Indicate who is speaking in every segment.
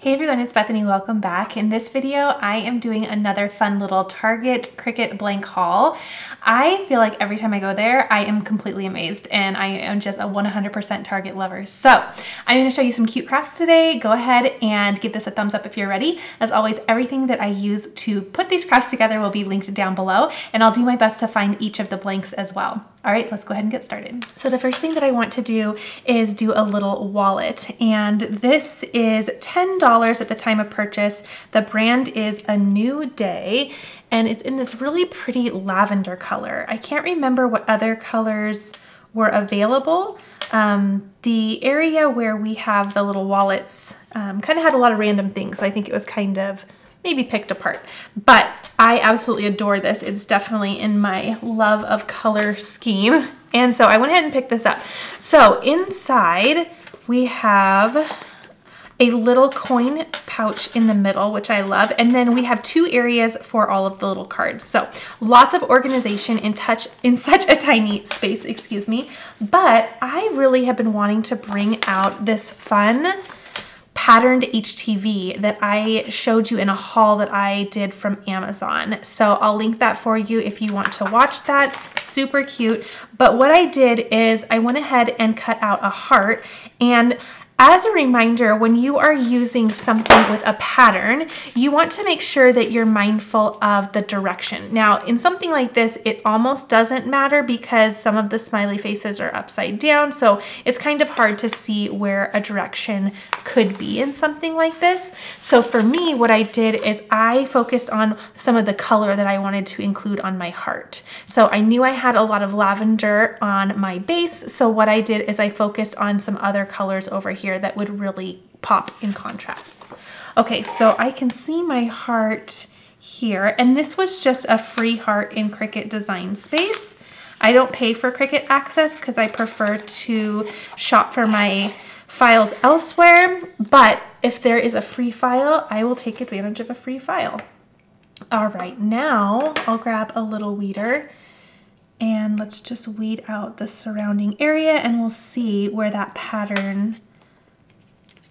Speaker 1: Hey everyone, it's Bethany. Welcome back. In this video, I am doing another fun little Target Cricut blank haul. I feel like every time I go there, I am completely amazed and I am just a 100% Target lover. So I'm going to show you some cute crafts today. Go ahead and give this a thumbs up if you're ready. As always, everything that I use to put these crafts together will be linked down below, and I'll do my best to find each of the blanks as well. All right, let's go ahead and get started. So the first thing that I want to do is do a little wallet, and this is $10 at the time of purchase. The brand is A New Day, and it's in this really pretty lavender color. I can't remember what other colors were available. The area where we have the little wallets kind of had a lot of random things, so I think it was kind of maybe picked apart, but I absolutely adore this. It's definitely in my love of color scheme. And so I went ahead and picked this up. So inside we have a little coin pouch in the middle, which I love. And then we have two areas for all of the little cards. So lots of organization in such a tiny space, excuse me. But I really have been wanting to bring out this fun patterned HTV that I showed you in a haul that I did from Amazon. So I'll link that for you if you want to watch that. Super cute. But what I did is I went ahead and cut out a heart, and as a reminder, when you are using something with a pattern, you want to make sure that you're mindful of the direction. Now, in something like this, it almost doesn't matter because some of the smiley faces are upside down, so it's kind of hard to see where a direction could be in something like this. So for me, what I did is I focused on some of the color that I wanted to include on my heart. So I knew I had a lot of lavender on my base, so what I did is I focused on some other colors over here that would really pop in contrast. Okay, so I can see my heart here, and this was just a free heart in Cricut Design Space. I don't pay for Cricut Access because I prefer to shop for my files elsewhere, but if there is a free file, I will take advantage of a free file. All right, now I'll grab a little weeder and let's just weed out the surrounding area, and we'll see where that pattern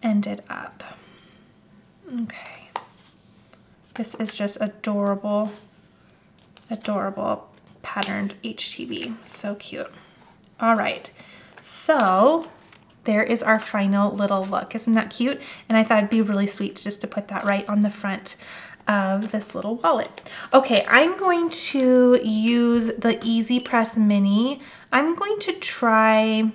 Speaker 1: ended up. Okay, this is just adorable, adorable patterned HTV. So cute. All right, so there is our final little look. Isn't that cute? And I thought it'd be really sweet just to put that right on the front of this little wallet. Okay, I'm going to use the Easy Press Mini. I'm going to try,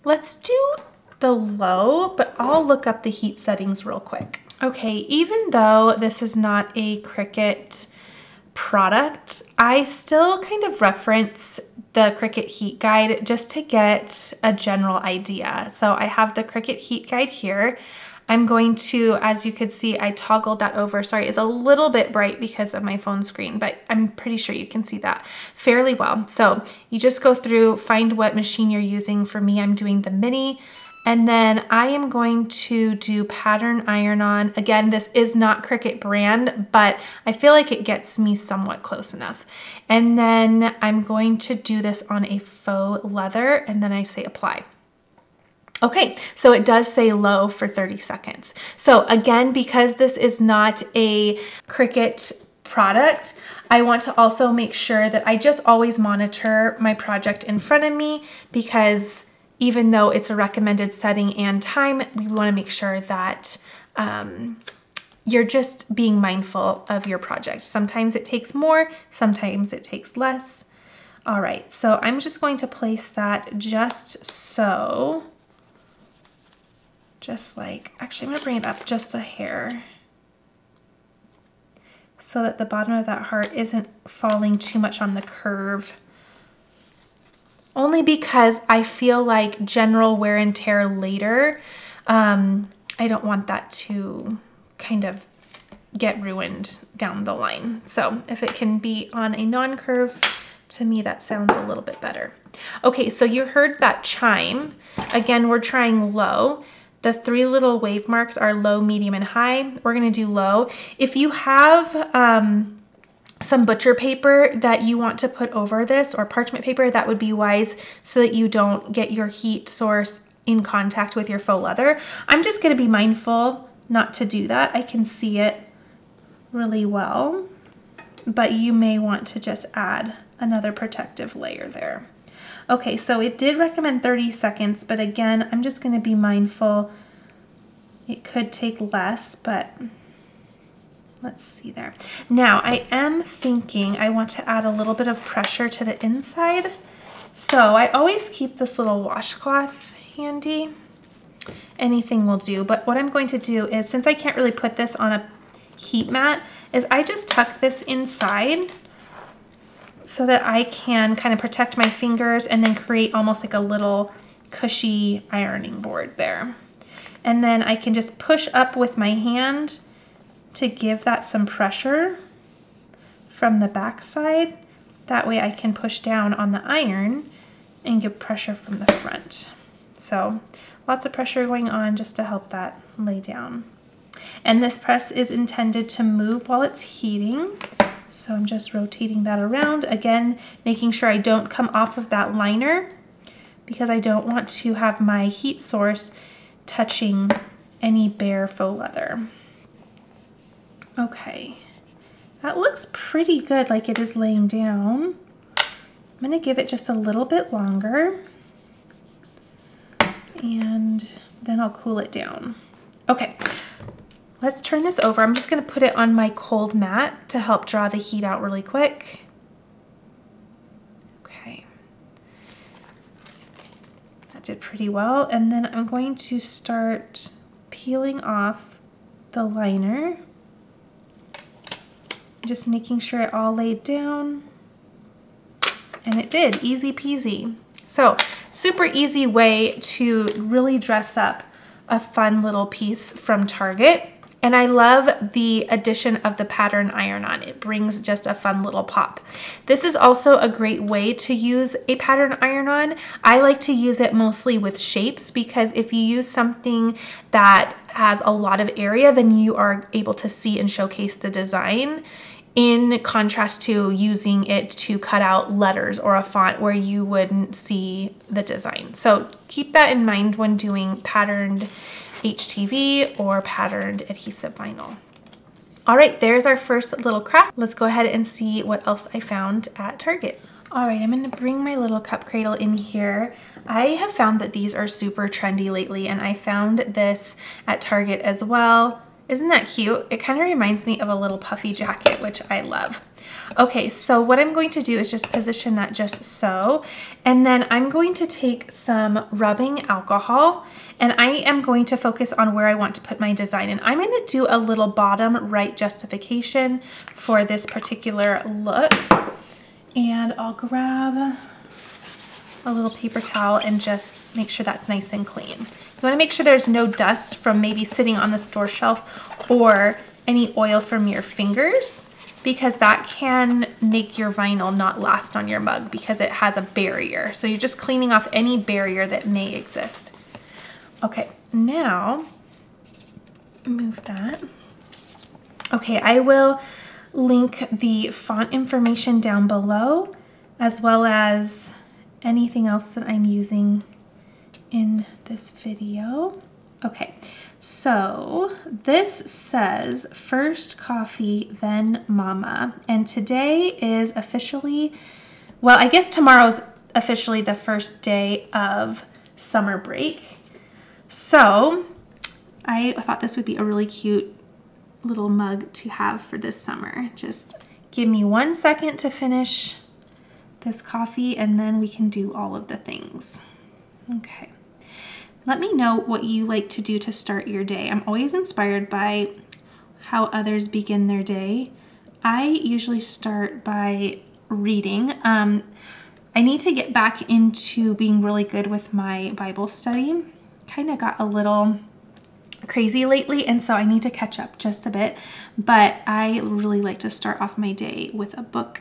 Speaker 1: let's do the low, but I'll look up the heat settings real quick. Okay, even though this is not a Cricut product, I still kind of reference the Cricut heat guide just to get a general idea. So I have the Cricut heat guide here. I'm going to, as you could see, I toggled that over. Sorry, it's a little bit bright because of my phone screen, but I'm pretty sure you can see that fairly well. So you just go through, find what machine you're using. For me, I'm doing the Mini. And then I am going to do pattern iron-on. Again, this is not Cricut brand, but I feel like it gets me somewhat close enough. And then I'm going to do this on a faux leather, and then I say apply. Okay, so it does say low for 30 seconds. So again, because this is not a Cricut product, I want to also make sure that I just always monitor my project in front of me, because even though it's a recommended setting and time, we want to make sure that you're just being mindful of your project. Sometimes it takes more, sometimes it takes less. All right, so I'm just going to place that just so, just like, actually I'm going to bring it up just a hair so that the bottom of that heart isn't falling too much on the curve. Only because I feel like general wear and tear later, I don't want that to kind of get ruined down the line. So if it can be on a non-curve, to me that sounds a little bit better. Okay, so you heard that chime. Again, we're trying low. The three little wave marks are low, medium, and high. We're gonna do low. If you have some butcher paper that you want to put over this, or parchment paper, that would be wise so that you don't get your heat source in contact with your faux leather. I'm just going to be mindful not to do that. I can see it really well, but you may want to just add another protective layer there. Okay, so it did recommend 30 seconds, but again, I'm just going to be mindful. It could take less, but let's see there. Now, I am thinking I want to add a little bit of pressure to the inside. So I always keep this little washcloth handy. Anything will do, but what I'm going to do is, since I can't really put this on a heat mat, is I just tuck this inside so that I can kind of protect my fingers and then create almost like a little cushy ironing board there. And then I can just push up with my hand to give that some pressure from the back side. That way I can push down on the iron and give pressure from the front. So lots of pressure going on just to help that lay down. And this press is intended to move while it's heating. So I'm just rotating that around. Again, making sure I don't come off of that liner because I don't want to have my heat source touching any bare faux leather. Okay, that looks pretty good, like it is laying down. I'm gonna give it just a little bit longer and then I'll cool it down. Okay, let's turn this over. I'm just gonna put it on my cold mat to help draw the heat out really quick. Okay, that did pretty well. And then I'm going to start peeling off the liner. Just making sure it all laid down. And it did, easy peasy. So, super easy way to really dress up a fun little piece from Target. And I love the addition of the pattern iron-on. It brings just a fun little pop. This is also a great way to use a pattern iron-on. I like to use it mostly with shapes because if you use something that has a lot of area, then you are able to see and showcase the design, in contrast to using it to cut out letters or a font where you wouldn't see the design. So keep that in mind when doing patterned HTV or patterned adhesive vinyl. All right, there's our first little craft. Let's go ahead and see what else I found at Target. All right, I'm gonna bring my little cup cradle in here. I have found that these are super trendy lately, and I found this at Target as well. Isn't that cute? It kind of reminds me of a little puffy jacket, which I love. Okay, so what I'm going to do is just position that just so, and then I'm going to take some rubbing alcohol, and I am going to focus on where I want to put my design. And I'm going to do a little bottom right justification for this particular look. And I'll grab a little paper towel and just make sure that's nice and clean. You want to make sure there's no dust from maybe sitting on the store shelf or any oil from your fingers, because that can make your vinyl not last on your mug because it has a barrier. So you're just cleaning off any barrier that may exist. Okay, now move that. Okay, I will link the font information down below, as well as anything else that I'm using in this video. Okay, so this says first coffee, then mama. And today is officially, well, I guess tomorrow's officially the first day of summer break. So I thought this would be a really cute little mug to have for this summer. Just give me 1 second to finish this coffee and then we can do all of the things. Okay. Let me know what you like to do to start your day. I'm always inspired by how others begin their day. I usually start by reading. I need to get back into being really good with my Bible study. Kind of got a little crazy lately, and so I need to catch up just a bit. But I really like to start off my day with a book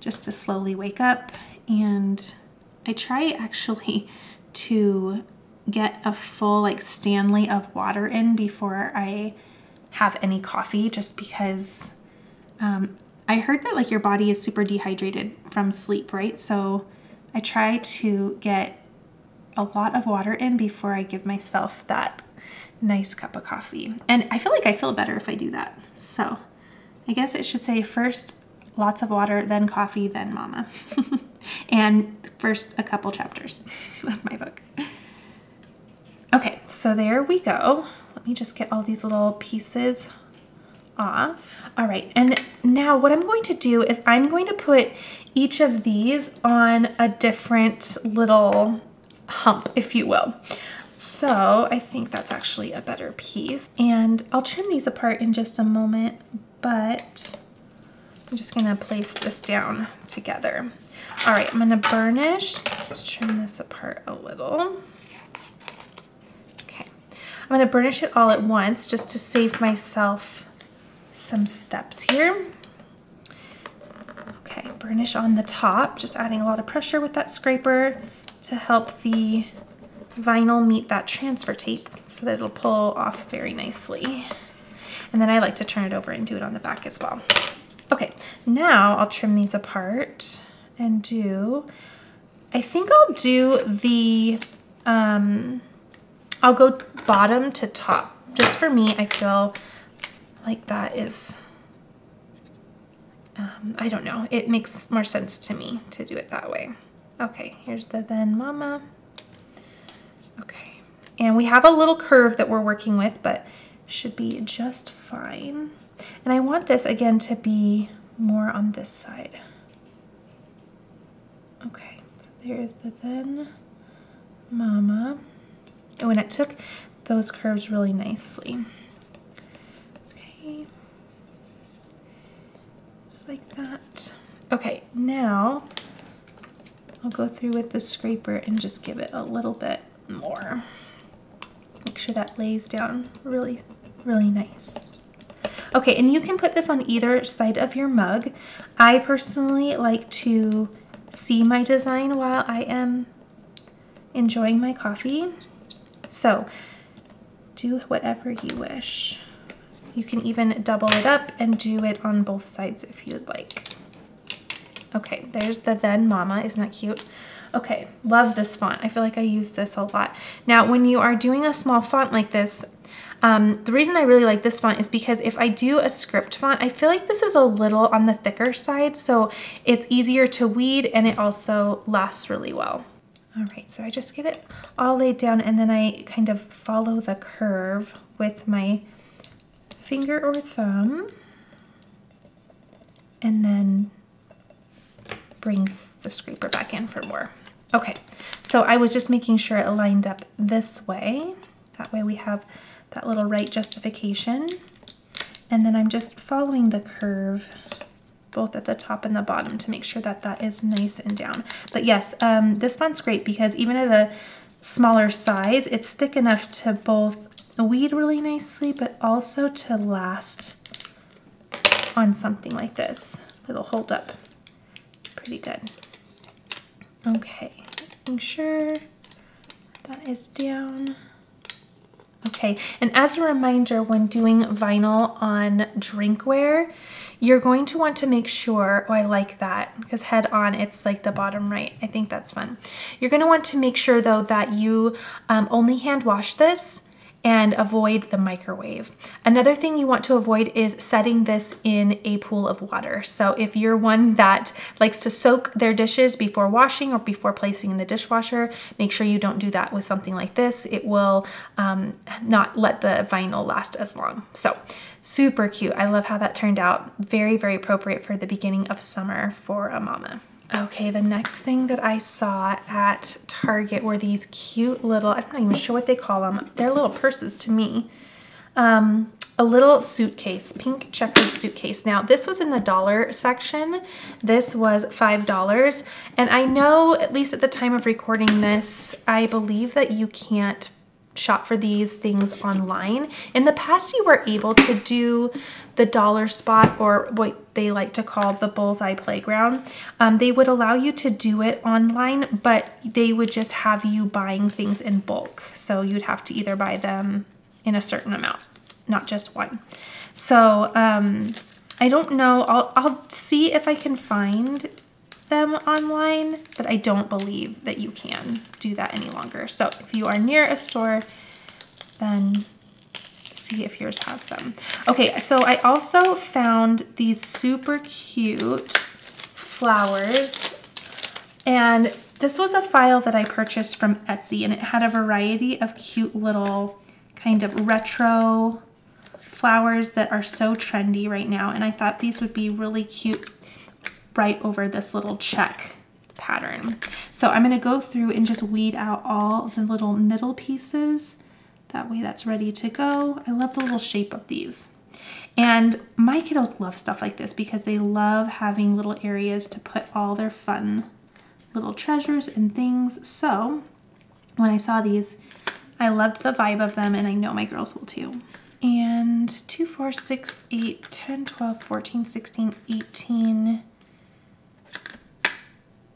Speaker 1: just to slowly wake up. And I try actually to get a full like Stanley of water in before I have any coffee, just because I heard that like your body is super dehydrated from sleep, right? So I try to get a lot of water in before I give myself that nice cup of coffee. And I feel like I feel better if I do that. So I guess it should say first lots of water, then coffee, then mama. And first a couple chapters of my book. Okay, so there we go. Let me just get all these little pieces off. All right, and now what I'm going to do is I'm going to put each of these on a different little hump, if you will. So I think that's actually a better piece. And I'll trim these apart in just a moment, but I'm just gonna place this down together. All right, I'm gonna burnish. Let's just trim this apart a little. Okay, I'm gonna burnish it all at once just to save myself some steps here. Okay, burnish on the top, just adding a lot of pressure with that scraper to help the vinyl meet that transfer tape so that it'll pull off very nicely. And then I like to turn it over and do it on the back as well. Okay, now I'll trim these apart and I think I'll do the, I'll go bottom to top. Just for me, I feel like that is, I don't know, it makes more sense to me to do it that way. Okay, here's the then mama. Okay, and we have a little curve that we're working with, but should be just fine. And I want this again to be more on this side. Okay, so there's the then mama. Oh, and it took those curves really nicely. Okay, just like that. Okay, now I'll go through with the scraper and just give it a little bit more. Make sure that lays down really, really nice. Okay, and you can put this on either side of your mug. I personally like to see my design while I am enjoying my coffee. So do whatever you wish. You can even double it up and do it on both sides if you'd like. Okay, there's the then mama. Isn't that cute? Okay, love this font. I feel like I use this a lot. Now, when you are doing a small font like this, the reason I really like this font is because if I do a script font, I feel like this is a little on the thicker side, so it's easier to weed and it also lasts really well. All right, so I just get it all laid down and then I kind of follow the curve with my finger or thumb and then bring the scraper back in for more. Okay, so I was just making sure it lined up this way. That way we have that little right justification. And then I'm just following the curve both at the top and the bottom to make sure that that is nice and down. But yes, this font's great because even at a smaller size, it's thick enough to both weed really nicely, but also to last on something like this. It'll hold up pretty good. Okay, making sure that is down. Okay, and as a reminder, when doing vinyl on drinkware, you're going to want to make sure, oh, I like that, because head on, it's like the bottom right. I think that's fun. You're gonna want to make sure though that you only hand wash this and avoid the microwave. Another thing you want to avoid is setting this in a pool of water. So if you're one that likes to soak their dishes before washing or before placing in the dishwasher, make sure you don't do that with something like this. It will not let the vinyl last as long. So super cute. I love how that turned out. Very, very appropriate for the beginning of summer for a mama. Okay, the next thing that I saw at Target were these cute little, I'm not even sure what they call them. They're little purses to me. A little suitcase, pink checkered suitcase. Now, this was in the dollar section. This was $5. And I know, at least at the time of recording this, I believe that you can't shop for these things online. In the past, you were able to do the dollar spot, or what they like to call the bullseye playground. They would allow you to do it online, but they would just have you buying things in bulk. So you'd have to either buy them in a certain amount, not just one. So I don't know. I'll see if I can find them online, but I don't believe that you can do that any longer. So if you are near a store, then see if yours has them. Okay, so I also found these super cute flowers, and this was a file that I purchased from Etsy, and it had a variety of cute little kind of retro flowers that are so trendy right now, and I thought these would be really cute right over this little check pattern. So I'm going to go through and just weed out all the little middle pieces. That way that's ready to go. I love the little shape of these. And my kiddos love stuff like this because they love having little areas to put all their fun little treasures and things. So when I saw these, I loved the vibe of them, and I know my girls will too. And 2, 4, 6, 8, 10, 12, 14, 16, 18,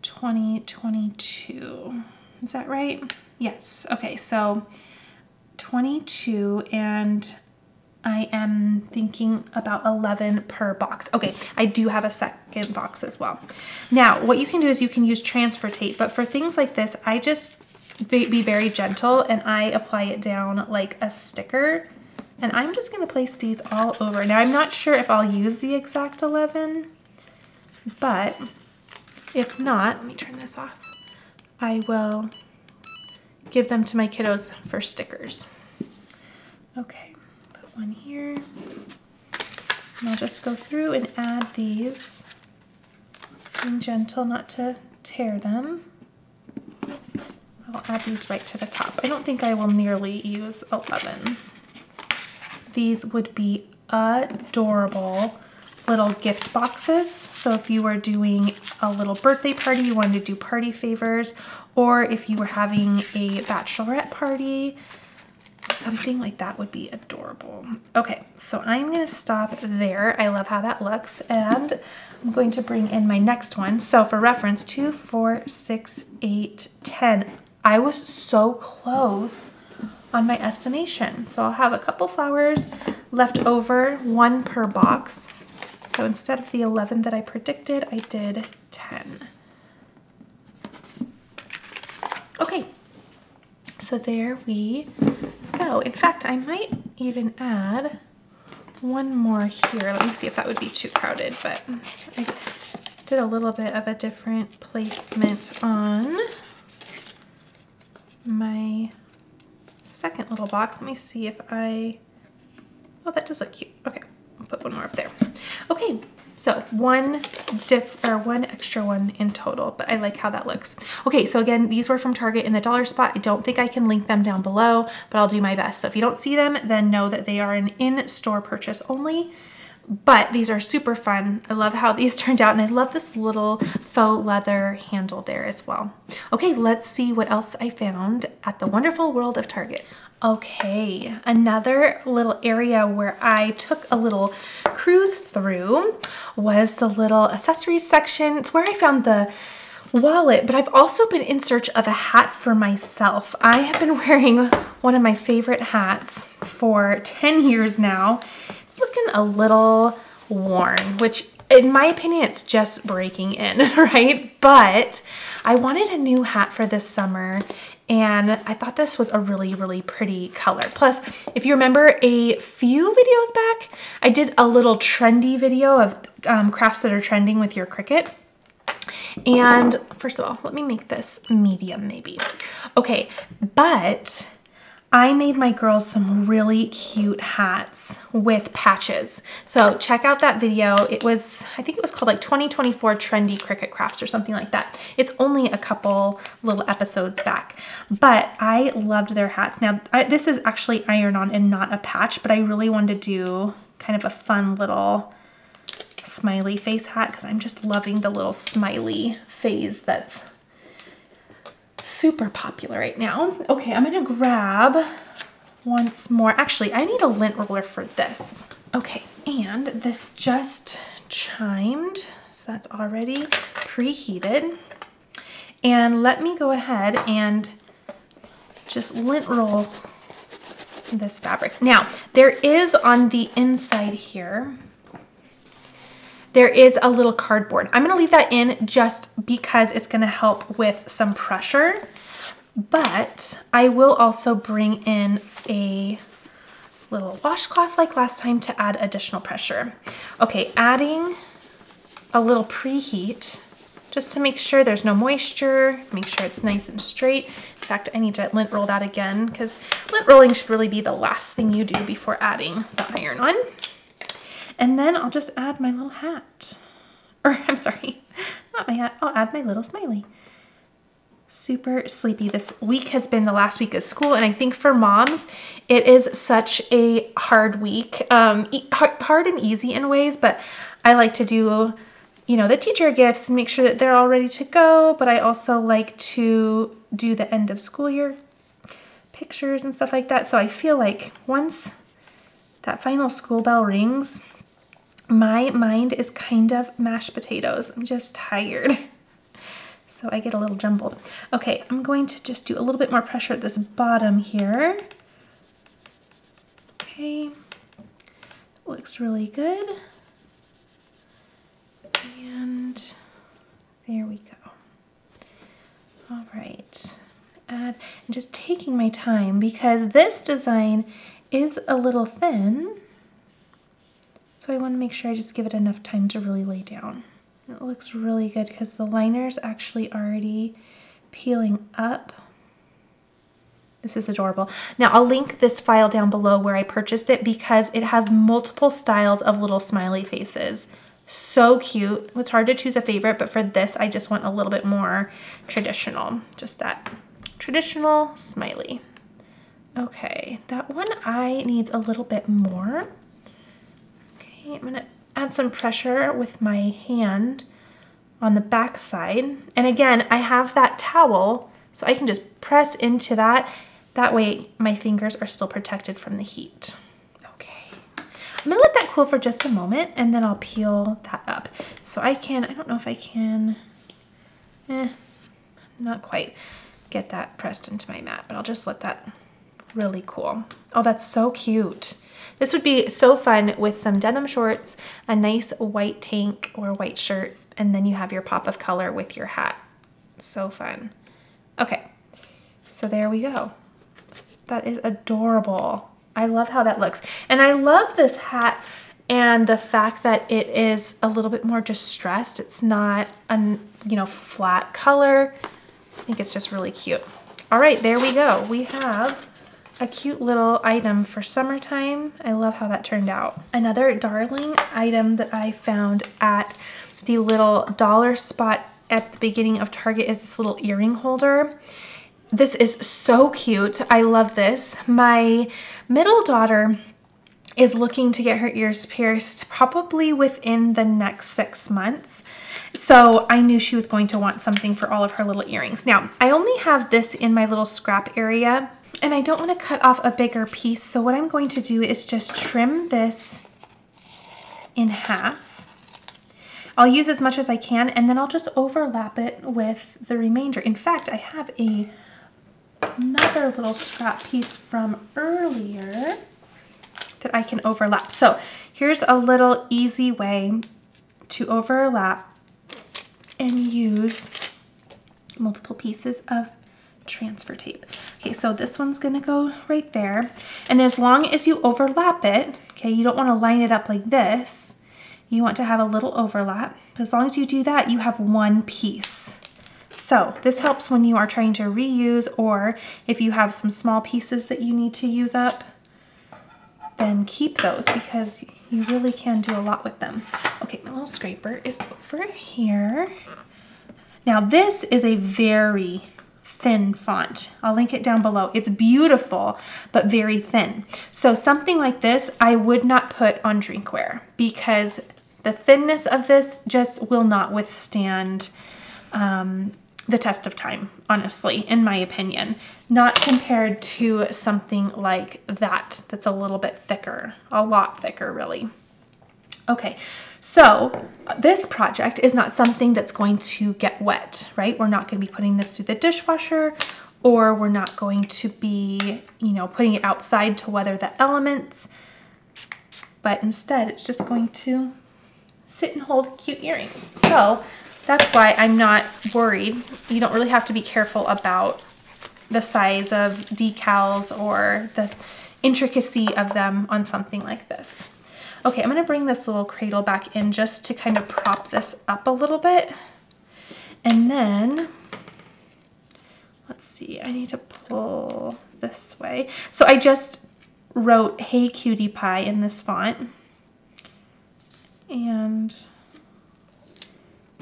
Speaker 1: 20, 22. Is that right? Yes. Okay, so 22, and I am thinking about 11 per box. Okay, I do have a second box as well. Now, what you can do is you can use transfer tape, but for things like this, I just be very gentle and I apply it down like a sticker. And I'm just gonna place these all over. Now, I'm not sure if I'll use the exact 11, but if not, let me turn this off. I will give them to my kiddos for stickers. Okay, put one here. And I'll just go through and add these. Being gentle not to tear them. I'll add these right to the top. I don't think I will nearly use 11. These would be adorable little gift boxes. So if you were doing a little birthday party, you wanted to do party favors, or if you were having a bachelorette party, something like that would be adorable. Okay, so I'm gonna stop there. I love how that looks, and I'm going to bring in my next one. So for reference, 2, 4, 6, 8, 10. I was so close on my estimation. So I'll have a couple flowers left over, 1 per box. So instead of the 11 that I predicted, I did 10. Okay, so there we go. In fact, I might even add one more here. Let me see if that would be too crowded, but I did a little bit of a different placement on my second little box. Let me see if oh, that does look cute. Okay, I'll put one more up there. Okay, so one extra one in total, but I like how that looks. Okay, so again, these were from Target in the dollar spot. I don't think I can link them down below, but I'll do my best. So if you don't see them, then know that they are an in-store purchase only. But these are super fun. I love how these turned out, and I love this little faux leather handle there as well. Okay, let's see what else I found at the wonderful world of Target. Okay, another little area where I took a little cruise through was the little accessories section. It's where I found the wallet, but I've also been in search of a hat for myself. I have been wearing one of my favorite hats for 10 years now. It's looking a little worn, which in my opinion, it's just breaking in, right? But I wanted a new hat for this summer, and I thought this was a really, really pretty color. Plus, if you remember a few videos back, I did a little trendy video of crafts that are trending with your Cricut. And first of all, let me make this medium maybe. Okay, but I made my girls some really cute hats with patches. So check out that video. It was, I think it was called like 2024 Trendy Cricut Crafts or something like that. It's only a couple little episodes back, but I loved their hats. Now, this is actually iron-on and not a patch, but I really wanted to do kind of a fun little smiley face hat because I'm just loving the little smiley phase that's super popular right now. Okay, I'm gonna grab once more. Actually, I need a lint roller for this. Okay, and this just chimed, so that's already preheated. And let me go ahead and just lint roll this fabric. Now, there is on the inside here, there is a little cardboard. I'm gonna leave that in just because it's gonna help with some pressure. but I will also bring in a little washcloth like last time to add additional pressure. Okay, adding a little preheat just to make sure there's no moisture, make sure it's nice and straight. In fact, I need to lint roll that again because lint rolling should really be the last thing you do before adding the iron on. And then I'll just add my little hat. Or I'm sorry, not my hat, I'll add my little smiley. Super sleepy. This week has been the last week of school, and I think for moms it is such a hard week, hard and easy in ways, but I like to do, you know, the teacher gifts and make sure that they're all ready to go, but I also like to do the end of school year pictures and stuff like that. So I feel like once that final school bell rings, my mind is kind of mashed potatoes. I'm just tired. So I get a little jumbled. Okay, I'm going to just do a little bit more pressure at this bottom here. Okay, looks really good. And there we go. All right, and just taking my time because this design is a little thin. So I want to make sure I just give it enough time to really lay down. It looks really good because the liner's actually already peeling up. This is adorable. Now I'll link this file down below where I purchased it because it has multiple styles of little smiley faces. So cute. It's hard to choose a favorite, but for this, I just want a little bit more traditional. Just that traditional smiley. Okay, that one eye needs a little bit more. Okay, I'm gonna add some pressure with my hand on the back side. And again, I have that towel, so I can just press into that. That way my fingers are still protected from the heat. Okay, I'm gonna let that cool for just a moment and then I'll peel that up. So I don't know if I can, not quite get that pressed into my mat, but I'll just let that really cool. Oh, that's so cute. This would be so fun with some denim shorts, a nice white tank or white shirt, and then you have your pop of color with your hat. So fun. Okay, so there we go. That is adorable. I love how that looks. And I love this hat and the fact that it is a little bit more distressed. It's not a, you know, flat color. I think it's just really cute. All right, there we go. We have a cute little item for summertime. I love how that turned out. Another darling item that I found at the little dollar spot at the beginning of Target is this little earring holder. This is so cute. I love this. My middle daughter is looking to get her ears pierced probably within the next 6 months. So I knew she was going to want something for all of her little earrings. Now, I only have this in my little scrap area, and I don't want to cut off a bigger piece. So what I'm going to do is just trim this in half. I'll use as much as I can, and then I'll just overlap it with the remainder. In fact, I have another little scrap piece from earlier that I can overlap. So here's a little easy way to overlap and use multiple pieces of transfer tape. Okay, so this one's gonna go right there. And as long as you overlap it, okay, you don't wanna line it up like this. You want to have a little overlap. But as long as you do that, you have one piece. So this helps when you are trying to reuse, or if you have some small pieces that you need to use up, then keep those because you really can do a lot with them. Okay, my little scraper is over here. Now this is a very thin font. I'll link it down below. It's beautiful, but very thin. So something like this, I would not put on drinkware because the thinness of this just will not withstand the test of time, honestly, in my opinion. Not compared to something like that, that's a little bit thicker, a lot thicker, really. Okay, so this project is not something that's going to get wet, right? We're not going to be putting this through the dishwasher, or we're not going to be, you know, putting it outside to weather the elements, but instead it's just going to sit and hold cute earrings. So that's why I'm not worried. You don't really have to be careful about the size of decals or the intricacy of them on something like this. Okay, I'm gonna bring this little cradle back in just to kind of prop this up a little bit. And then, let's see, I need to pull this way. So I just wrote "Hey Cutie Pie" in this font and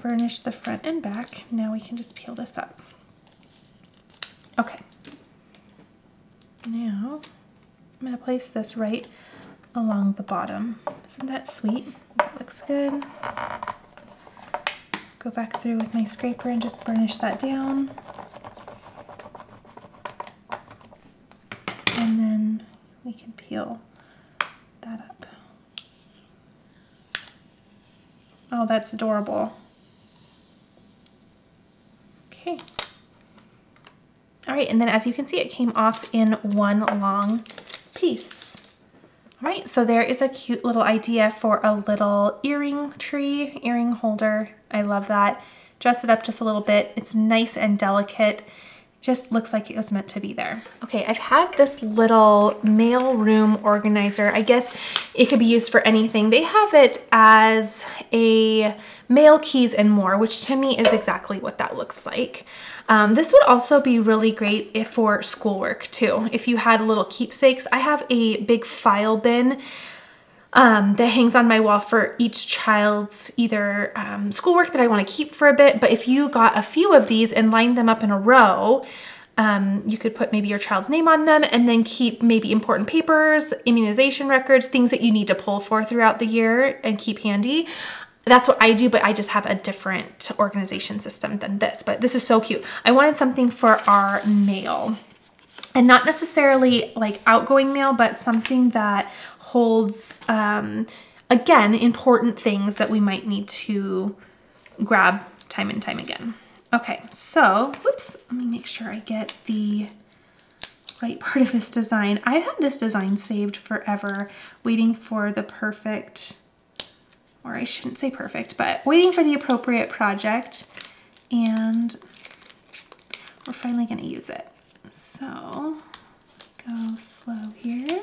Speaker 1: burnish the front and back. Now we can just peel this up. Okay. Now I'm gonna place this right along the bottom. Isn't that sweet? That looks good. Go back through with my scraper and just burnish that down. And then we can peel that up. Oh, that's adorable. Okay. All right, and then as you can see, it came off in one long piece. All right, so there is a cute little idea for a little earring tree, earring holder. I love that. Dress it up just a little bit. It's nice and delicate. Just looks like it was meant to be there. Okay, I've had this little mail room organizer. I guess it could be used for anything. They have it as a mail, keys, and more, which to me is exactly what that looks like. This would also be really great if for schoolwork too. If you had little keepsakes, I have a big file bin that hangs on my wall for each child's either schoolwork that I want to keep for a bit. But if you got a few of these and lined them up in a row, you could put maybe your child's name on them and then keep maybe important papers, immunization records, things that you need to pull for throughout the year and keep handy. That's what I do, but I just have a different organization system than this. But this is so cute. I wanted something for our mail, and not necessarily like outgoing mail, but something that holds, again, important things that we might need to grab time and time again. Okay, so, whoops, let me make sure I get the right part of this design. I've had this design saved forever, waiting for the perfect, or I shouldn't say perfect, but waiting for the appropriate project, and we're finally gonna use it. So, go slow here,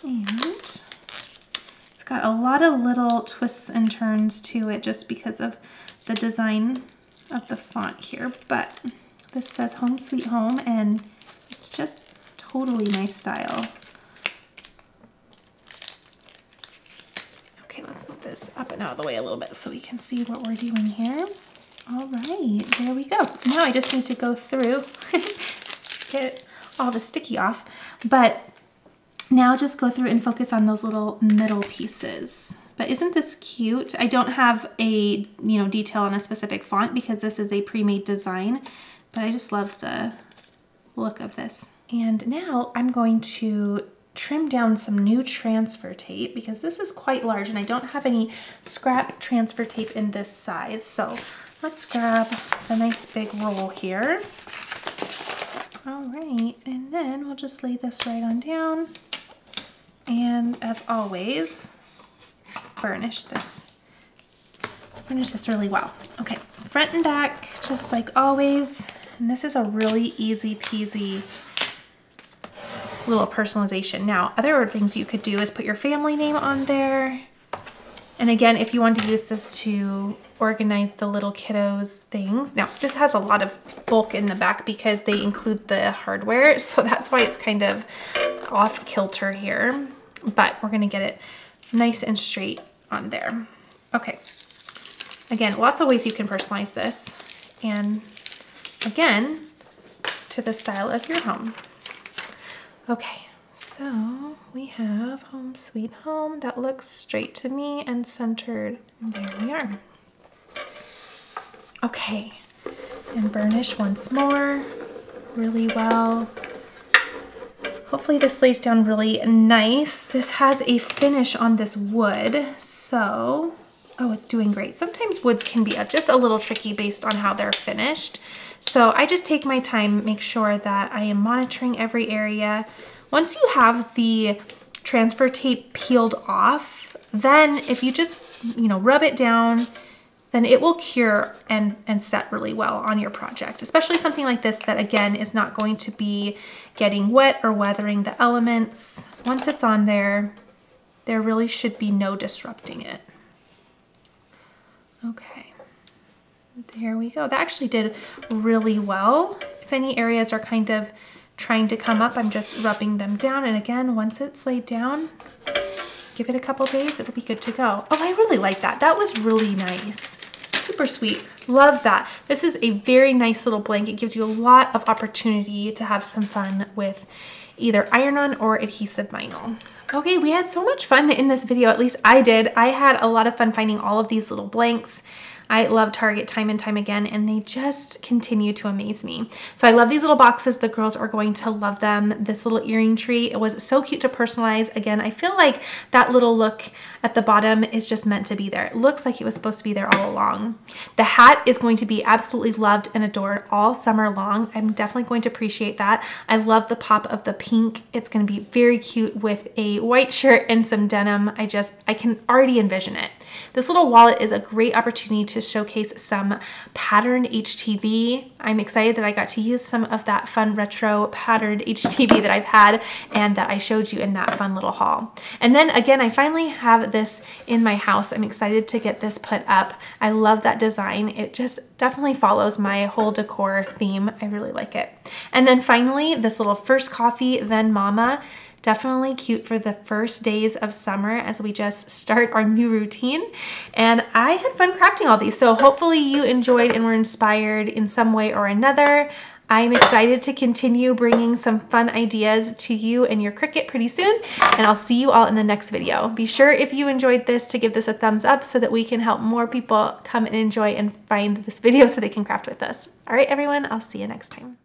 Speaker 1: and it's got a lot of little twists and turns to it just because of the design of the font here, but this says Home Sweet Home, and it's just totally my style. Okay, let's move this up and out of the way a little bit so we can see what we're doing here. All right, there we go. Now I just need to go through, get all the sticky off, but now just go through and focus on those little middle pieces. But isn't this cute? I don't have a, detail on a specific font because this is a pre-made design, but I just love the look of this. And now I'm going to trim down some new transfer tape because this is quite large and I don't have any scrap transfer tape in this size. So let's grab the nice big roll here. All right, and then we'll just lay this right on down. And as always, burnish this really well. Okay, front and back, just like always. And this is a really easy peasy little personalization. Now, other things you could do is put your family name on there. And again, if you want to use this to organize the little kiddos' things. Now, this has a lot of bulk in the back because they include the hardware. So that's why it's kind of off kilter here. But we're gonna get it nice and straight on there. Okay. Again, lots of ways you can personalize this. And again, to the style of your home. Okay, so we have Home Sweet Home. That looks straight to me and centered. And there we are. Okay, and burnish once more really well. Hopefully this lays down really nice. This has a finish on this wood, so, oh, it's doing great. Sometimes woods can be just a little tricky based on how they're finished. So I just take my time, make sure that I am monitoring every area. Once you have the transfer tape peeled off, then if you just, rub it down then it will cure and set really well on your project, especially something like this that again is not going to be getting wet or weathering the elements. Once it's on there, there really should be no disrupting it. Okay, there we go. That actually did really well. If any areas are kind of trying to come up, I'm just rubbing them down. And again, once it's laid down, give it a couple days, it'll be good to go. Oh, I really like that. That was really nice. Super sweet. Love that. This is a very nice little blanket. It gives you a lot of opportunity to have some fun with either iron-on or adhesive vinyl. Okay, we had so much fun in this video, at least I did. I had a lot of fun finding all of these little blanks. I love Target time and time again, and they just continue to amaze me. So I love these little boxes. The girls are going to love them. This little earring tree, it was so cute to personalize. Again, I feel like that little look at the bottom is just meant to be there. It looks like it was supposed to be there all along. The hat is going to be absolutely loved and adored all summer long. I'm definitely going to appreciate that. I love the pop of the pink. It's going to be very cute with a white shirt and some denim. I can already envision it. This little wallet is a great opportunity to showcase some patterned HTV. I'm excited that I got to use some of that fun retro patterned HTV that I've had and that I showed you in that fun little haul. And then again, I finally have this in my house. I'm excited to get this put up. I love that design. It just definitely follows my whole decor theme. I really like it. And then finally, this little First Coffee, Then Mama. Definitely cute for the first days of summer as we just start our new routine. And I had fun crafting all these. So hopefully you enjoyed and were inspired in some way or another. I'm excited to continue bringing some fun ideas to you and your Cricut pretty soon. And I'll see you all in the next video. Be sure if you enjoyed this to give this a thumbs up so that we can help more people come and enjoy and find this video so they can craft with us. All right, everyone, I'll see you next time.